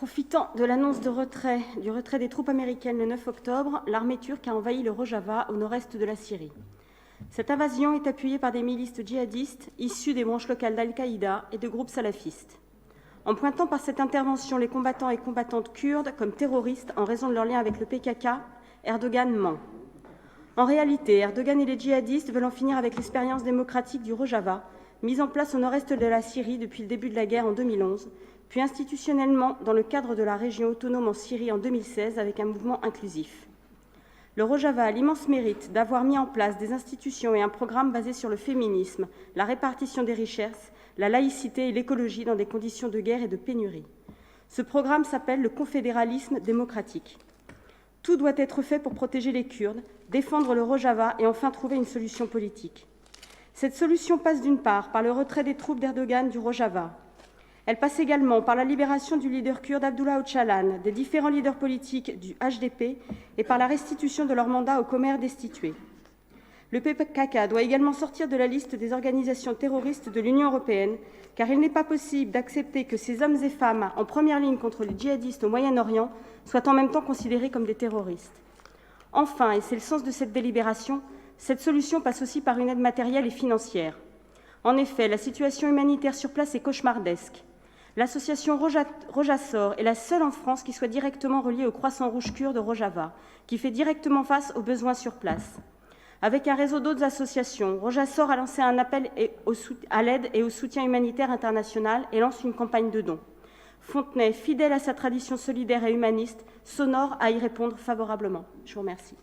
Profitant de l'annonce du retrait des troupes américaines le 9 octobre, l'armée turque a envahi le Rojava au nord-est de la Syrie. Cette invasion est appuyée par des milices djihadistes issues des branches locales d'Al-Qaïda et de groupes salafistes. En pointant par cette intervention les combattants et combattantes kurdes comme terroristes en raison de leur lien avec le PKK, Erdogan ment. En réalité, Erdogan et les djihadistes veulent en finir avec l'expérience démocratique du Rojava, mise en place au nord-est de la Syrie depuis le début de la guerre en 2011, puis institutionnellement dans le cadre de la région autonome en Syrie en 2016 avec un mouvement inclusif. Le Rojava a l'immense mérite d'avoir mis en place des institutions et un programme basé sur le féminisme, la répartition des richesses, la laïcité et l'écologie dans des conditions de guerre et de pénurie. Ce programme s'appelle le confédéralisme démocratique. Tout doit être fait pour protéger les Kurdes, défendre le Rojava et enfin trouver une solution politique. Cette solution passe d'une part par le retrait des troupes d'Erdogan du Rojava. Elle passe également par la libération du leader kurde Abdullah Öcalan, des différents leaders politiques du HDP et par la restitution de leur mandat aux commères destitués. Le PKK doit également sortir de la liste des organisations terroristes de l'Union européenne, car il n'est pas possible d'accepter que ces hommes et femmes en première ligne contre les djihadistes au Moyen-Orient soient en même temps considérés comme des terroristes. Enfin, et c'est le sens de cette délibération, cette solution passe aussi par une aide matérielle et financière. En effet, la situation humanitaire sur place est cauchemardesque. L'association Rojasor est la seule en France qui soit directement reliée au Croissant Rouge kurde Rojava, qui fait directement face aux besoins sur place. Avec un réseau d'autres associations, Rojasor a lancé un appel à l'aide et au soutien humanitaire international et lance une campagne de dons. Fontenay, fidèle à sa tradition solidaire et humaniste, s'honore à y répondre favorablement. Je vous remercie.